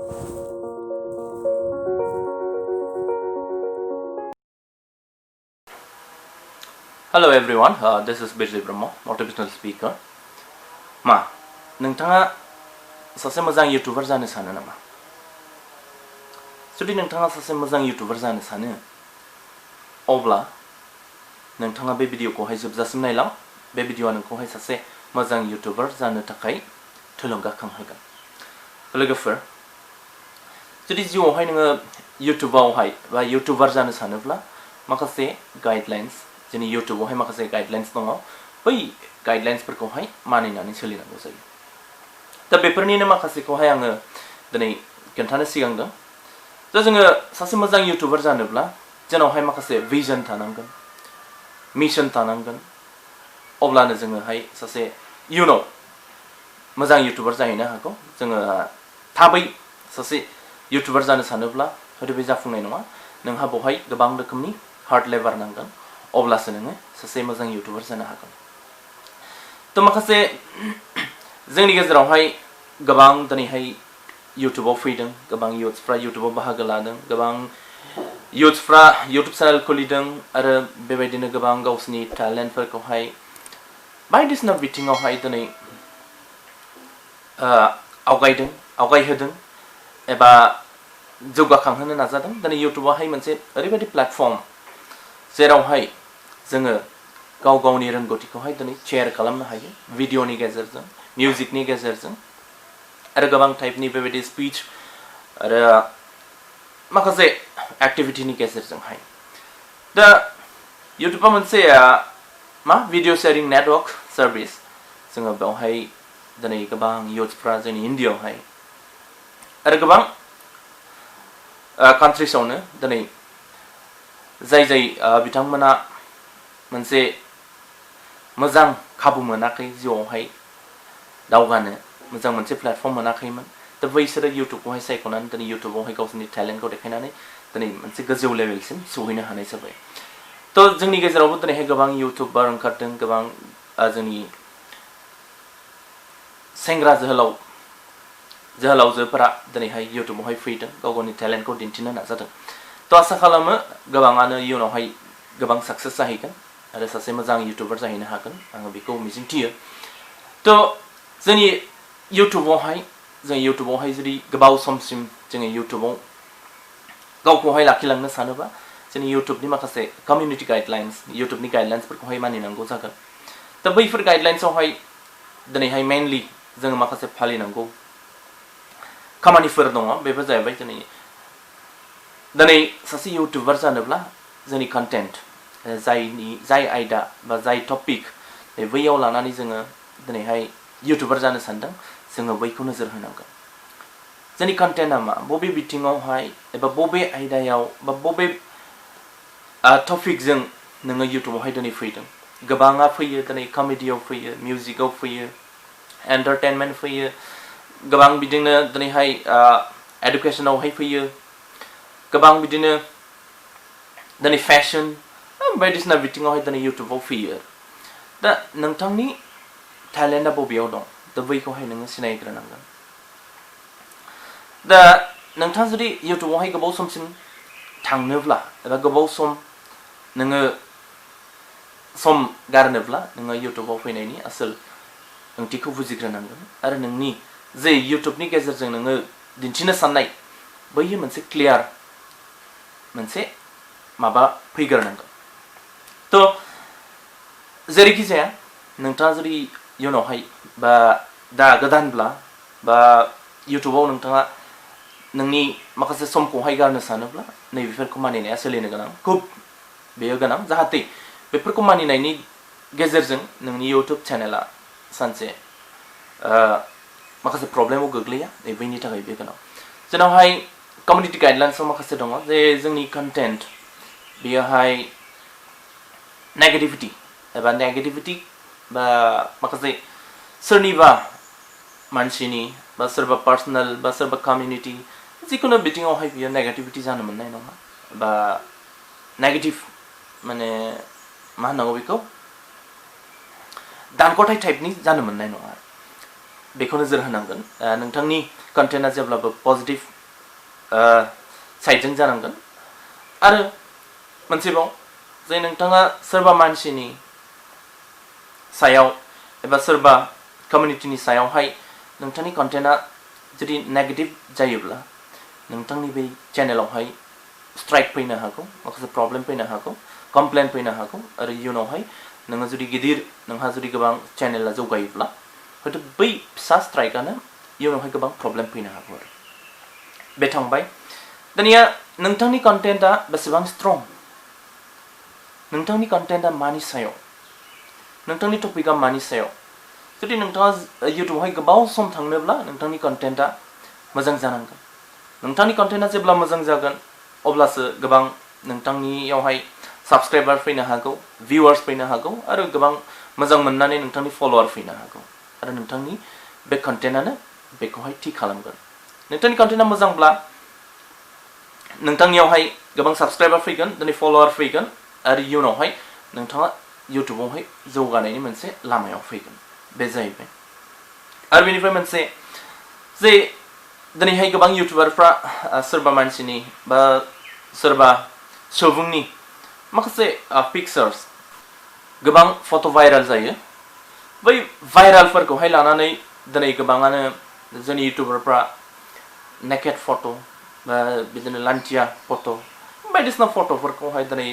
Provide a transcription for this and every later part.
Hello everyone, this is Birjoy Brahma, motivational speaker. मा नोंथाङा सासे मोजां YouTuber जानो सानो नामा? जुदि नोंथाङा सासे मोजां YouTuber जानो सानो अब्ला नोंथाङा बे भिडिअखौहाय जोबजासिम नायलां। बे भिडिअआ नोंखौहाय सासे मोजां YouTuber जानो थाखाय थुलुंगाखांहोगोन। लोगोफोर, जुदि जिउआवहाय नोङो YouTubeआवहाय बा YouTuber जानो सानोब्ला माखासे गाइडलाइन्स जोंनि YouTubeआवहाय माखासे गाइडलाइन्स दङ। बै गाइडलाइन्सफोरखौहाय मानिनानै सोलिनांगौ जायो। दा बेफोरनिनो माखासेखौहाय आङो दिनै खोन्थानो सिगांदों। दा जोङो सासे मोजां YouTuber जानोब्ला जोंनावहाय माखासे भिजन थानांगोन, मिशन थानांगोन। अब्लानो जोङोहाय सासे इयुनाव मोजां YouTuber जाहैनो हागौ। जोङो थाबै सासे YouTuber जानो सानोब्ला हयथ' बे जाफुंनाय नङा। नोंहा बेवहाय गोबां रोखोमनि हार्ड लेबार नांगोन। अब्लासो नोङो सासे मोजां YouTuber जानो हागोन। थ' माखासे जोंनि गेजेरावहाय गोबां दिनैहाय YouTubeआव फैदों, गोबां युथ्सफ्रा YouTubeआव बाहागो लादों, गोबां युथ्सफ्रा YouTube चेनेल खुलिदों आरो बेबायदिनो गोबां गावसिनि टेलेन्टफोरखौहाय बायदिसिना बिथिङावहाय दिनै आवगायहोदों एबा जौगाखांहोनो नाजादों। दिनै YouTubeआहाय मोनसे ओरैबायदि प्लेटफर्म जेरावहाय जोङो गाव गावनि रोंगौथिखौहाय दिनै शेयार खालामनो हायो भिडिअनि गेजेरजों, मिउजिकनि गेजेरजों आरो गोबां टाइपनि बेबायदि स्पिच आरो माखासे एक्टिभिटिनि गेजेरजोंहाय। दा YouTubeआ मोनसे भिडिअ शेयारिं नेटवर्क सार्भिस। जोङो बेवहाय दिनै गोबां युथ्सफ्रा जोंनि इन्डियाआवहाय आरो गोबां कान्ट्रिसावनो दिनै जाय बिथांमोना मोनसे मोजां खाबु मोनाखै जिउआवहाय दावगानो, मोजां मोनसे प्लेटफर्म मोनाखैमोन। दा बैसोरो YouTubeखौहाय सायख'नानै दिनै YouTubeआवहाय गावसोरनि टेलेन्टखौ देखायनानै दिनै मोनसे गोजौ लेभेलसिम सौहैनो हानाय जाबाय। थ' जोंनि गेजेरावबो दिनैहाय गोबां YouTuber ओंखारदों, गोबां जोंनि सेंग्रा जोहोलावजोफोरा दिनैहाय YouTubeआवहाय फैदों, गाव गावनि टेलेन्टखौ दिन्थिनो नाजादों। थ' आसा खालामो गोबाङानो इयुनावहाय गोबां साक्सेस जाहैगोन आरो सासे मोजां YouTuber जाहैनो हागोन, आङो बेखौ मिजिंथियो। थ' जोंनि YouTubeआवहाय जुदि गोबाव समसिम जोङो YouTubeआव गावखौहाय लाखिलांनो सानोबा जोंनि YouTubeनि माखासे कमिउनिटि गाइडलाइन्स, YouTubeनि गाइडलाइन्सफोरखौहाय मानिनांगौ जागोन। दा बैफोर गाइडलाइन्सआवहाय दिनैहाय मेइनलि जोङो माखासे फालिनांगौ खामानिफोर दङ। बेफोर जाहैबाय दिनै सासे YouTuber जानोब्ला जोंनि कन्टेन्ट, जाय आयदा बा जाय टपिक बैयाव लानानै जोङो दिनैहाय YouTuber जानो सानदों, जोङो बैखौ नोजोर होनांगोन। जोंनि कन्टेन्टआ मा, बबे बिथिङावहाय एबा बबे आयदायाव बा बबे टपिकजों नोङो YouTubeआवहाय दिनै फैदों। गोबाङा फैयो दिनै कमेडियाव फैयो, मिउजिकआव फैयो, एन्टारटेनमेन्ट फैयो, गोबां बिदिनो दिनैहाय एडुकेसनावहाय फैयो, गोबां बिदिनो दिनै फेशन बायदिसिना बिथिङावहाय दिनै YouTubeआव फैयो। दा नोंथांनि टेलेन्टआ बबेयाव दं, दा बैखौहाय नोङो सिनायग्रोनांगोन। दा नोंथाङा जुदि YouTubeआवहाय गोबाव समसिम थांनोब्ला एबा गोबाव सम नोङो सम गारनोब्ला नोङो YouTubeआव फैनायनि आसोल ओंथिखौ बुजिग्रोनांगोन आरो नोंनि जे YouTubeनि गेजेरजों नोङो दिन्थिनो साननाय बैयो मोनसे क्लियार मोनसे माबा फैग्रोनांगोन। थ' जेरैखि जाया नोंथाङा जुदि इयुनावहाय बा दा गोदानब्ला बा YouTubeआव नोंथाङा नोंनि माखासे समखौहाय गारनो सानोब्ला नैबेफोरखौ मानिनाया सोलिनो गोनां, खुब बेयो गोनां, जाहाथे बेफोरखौ मानिनायनि गेजेरजों नोंनि YouTube चेनेला सानसे माखासे प्रब्लेमाव गोग्लैया, बैनि थाखाय बे गोनां। जोंनावहाय कमिउनिटि गाइडलाइन्सआव माखासे दङ जे जोंनि कन्टेन्ट बेयोहाय नेगेटिभिटि बा माखासे सोरनिबा मानसिनि बा सोरबा पार्सनेल बा सोरबा कमिउनिटि जिखुनु बिथिङावहाय बियो नेगेटिभिटि जानो मोननाय नङा बा नेगेटिभ माने मा होननांगौ बेखौ दानख'थाय टाइपनि जानो मोननाय नङा। बेखौ नोजोर होनांगोन। नोंथांनि कन्टेन्टआ जेब्लाबो पजिटिभ साइडजों जानांगोन आरो मोनसेबाव जे नोंथाङा सोरबा मानसिनि सायाव एबा सोरबा कमिउनिटिनि सायावहाय नोंथांनि कन्टेन्टआ जुदि नेगेटिभ जायोब्ला नोंथांनि बे चेनेलावहाय स्ट्राइक फैनो हागौ माखासे प्रब्लेम फैनो हागौ कमप्लेन फैनो हागौ आरो इयुनावहाय नोङो जुदि गिदिर नोंहा जुदि गोबां चेनेला जौगायोब्ला हयथ' बै फिसा स्ट्राइकआनो इयुनावहाय गोबां प्रब्लेम फैनो हागौ आरो बे थांबाय दानिया नोंथांनि कन्टेन्टआ बेसेबां स्ट्रं नोंथांनि कन्टेन्टआ मानि सायाव नोंथांनि टपिकआ मानि सायाव जुदि नोंथाङा इउटुबावहाय गोबाव सम थांनोब्ला नोंथांनि कन्टेन्टआ मोजां जानांगोन नोंथांनि कन्टेन्टआ जेब्ला मोजां जागोन अब्लासो गोबां नोंथांनियावहाय साबस्क्राइबार फैनो हागौ भिउवार्स फैनो हागौ आरो गोबां मोजां मोननानै नोंथांनि फलोवार फैनो हागौ आरो नोंथांनि बे कन्टेन्टआनो बेखौहाय थि खालामगोन नोंथांनि कन्टेन्टआ मोजांब्ला नोंथांनियावहाय गोबां साबस्क्राइबार फैगोन दिनै फलोवार फैगोन आरो इयुनावहाय नोंथाङा इउटुबावहाय जौगानायनि मोनसे लामायाव फैगोन बे जाहैबाय आरो बेनिफ्राय मोनसे जे दिनैहाय गोबां इउटुबारफ्रा सोरबा मानसिनि बा सोरबा सुबुंनि माखासे पिक्चार्स गोबां फट' भाइरेल जायो बै भाइरेलफोरखौहाय लानानै दिनै गोबाङानो जोंनि इउटुबारफ्रा नेकेड फट' बा बिदिनो लान्थिया फट' बायदिसिना फट'फोरखौहाय दिनै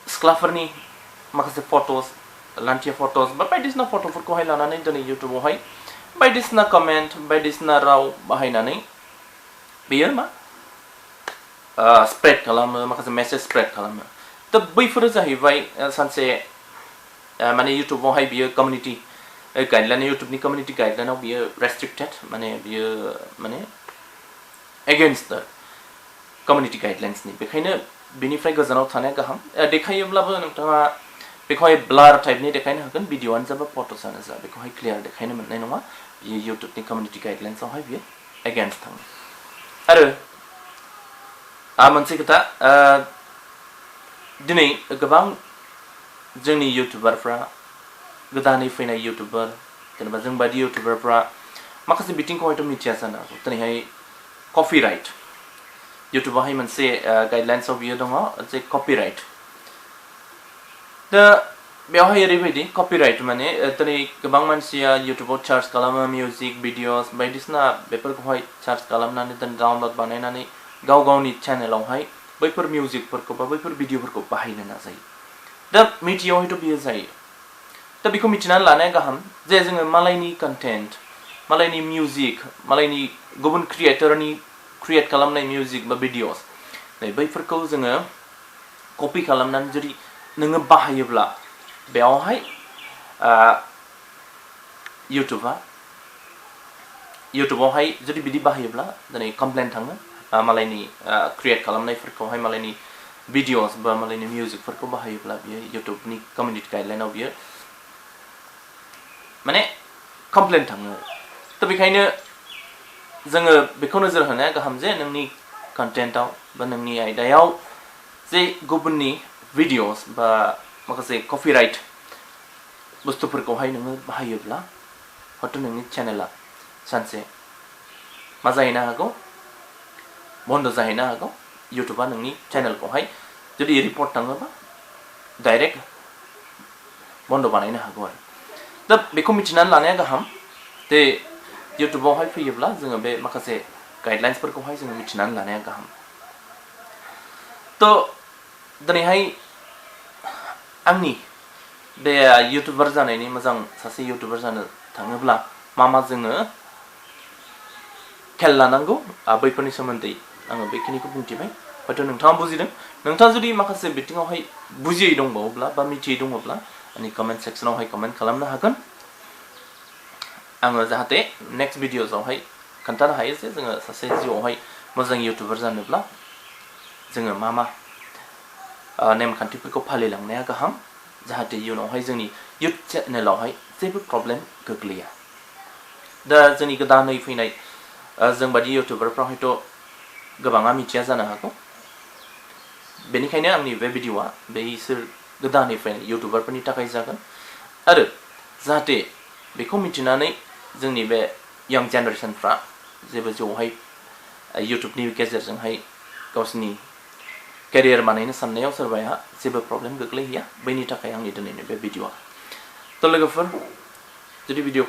सिख्लाफोरनि माखासे फट'स लान्थिया फट'स बा बायदिसिना फट'फोरखौहाय लानानै दिनै इउटुबावहाय बायदिसिना कमेन्ट बायदिसिना राव बाहायनानै बेयो मा स्प्रेड खालामो माखासे मेसेज स्प्रेड खालामो दा बैफोरो जाहैबाय सानसे माने इउटुबावहाय बियो कमिउनिटि गाइडलाइन इउटुबनि कमिउनिटि गाइडलाइनाव बियो रेस्ट्रिक्टेड माने बियो माने एगेन्स्ट द कमिउनिटि गाइडलाइन्सनि बेखायनो बिनिफ्राय गोजानाव थानाया गाहाम देखायोब्लाबो नोंथाङा बेखौहाय ब्लार टाइपनि देखायनो हागोन भिडिअ'आनो जा बा फट'सआनो जा बेखौहाय क्लियार देखायनो मोननाय नङा बियो इउटुबनि कमिउनिटि गाइडलाइन्सआवहाय बियो एगेन्स्ट थाङो आरो मोनसे खोथा दिनै गोबां जोंनि इउटुबारफ्रा गोदानै फैनाय इउटुबार जेनेबा जोंबादि इउटुबारफ्रा माखासे बिथिंखौ हयथ' मिथिया जानो हागौ दिनैहाय कपिराइट इउटुबावहाय मोनसे गाइडलाइन्सआव बियो दङ जे कपिराइट दा बेवहाय ओरैबायदि कपिराइट माने दिनै गोबां मानसिया इउटुबाव चार्ज खालामो मिउजिक भिडिअस बायदिसिना बेफोरखौहाय चार्ज खालामनानै दिनै डाउनलड बानायनानै गाव गावनि चेनेलावहाय बैफोर मिउजिकफोरखौ बा बैफोर भिडिअफोरखौ बाहायनो नाजायो दा मिथियाव हयथ' बियो जायो दा बेखौ मिथिनानै लानाया गाहाम जे जोङो मालायनि कन्टेन्ट मालायनि मिउजिक मालायनि गुबुन क्रिएटरनि क्रिएट खालामनाय मिउजिक बा भिडिअस नै बैफोरखौ जोङो कपि खालामनानै जुदि नोङो बाहायोब्ला बेयावहाय इउटुबावहाय जुदि बिदि बाहायोब्ला दिनै कमप्लेन थाङो मालायनि क्रिएट खालामनायफोरखौहाय मालायनि भिडिअस बा मालायनि मिउजिकफोरखौ बाहायोब्ला बियो इउटुबनि कमिउनिटि गाइडलाइनाव बियो माने कमप्लेन थाङो थ' बेखायनो जोङो बेखौ नोजोर होनाया गाहाम जे नोंनि कन्टेन्टआव बा नोंनि आयदायाव जे गुबुननि भिडिअस बा माखासे कपिराइट बुस्थुफोरखौहाय नोङो बाहायोब्ला हयथ' नोंनि चेनेला सानसे मा जाहैनो हागौ बन्द' जाहैनो हागौ इउटुबा नोंनि चेनेलखौहाय जुदि रिपर्ट थाङोबा डाइरेक्ट बन्द' बानायनो हागौ आरो दा बेखौ मिथिनानै लानाया गाहाम जे इउटुबावहाय फैयोब्ला जोङो बे माखासे गाइडलाइन्सफोरखौहाय जोङो मिथिनानै लानाया गाहाम थ' दिनैहाय आंनि बे इउटुबार जानायनि मोजां सासे इउटुबार जानो थाङोब्ला मा जोङो खेल लानांगौ बैफोरनि सोमोन्दै आङो बेखिनिखौ बुंथिबाय हयथ' नोंथाङा बुजिदों नोंथाङा जुदि माखासे बिथिङावहाय बुजियै दंबावोब्ला बा मिथियै दङब्ला आंनि कमेन्ट सेक्सनावहाय कमेन्ट खालामनो हागोन आङो जाहाथे नेक्स्ट भिडिअसआवहाय खोन्थानो हायो जे जोङो सासे जिउआवहाय मोजां इउटुबार जानोब्ला जोङो मा नेमखान्थिफोरखौ फालिलांनाया गाहाम जाहाथे इयुनावहाय जोंनि इउटुब चेनेलावहाय जेबो प्रब्लेम गोग्लैया दा जोंनि गोदानै फैनाय जोंबादि इउटुबारफ्रा हयथ' गोबाङा मिथिया जानो हागौ बेनिखायनो आंनि बे भिडिअआ बैसोर गोदानै फैनाय इउटुबारफोरनि थाखाय जागोन आरो जाहाथे बेखौ मिथिनानै जोंनि बे यंग जेनेरेसनफ्रा जेबो जिउआवहाय इउटुबनि गेजेरजोंहाय गावसिनि केरियार बानायनो साननायाव सोरबाया जेबो प्रब्लेम गोग्लैहैया बैनि थाखाय आंनि दिनैनि बे भिडिअ'आ। थ' लोगोफोर जुदि भिडिअ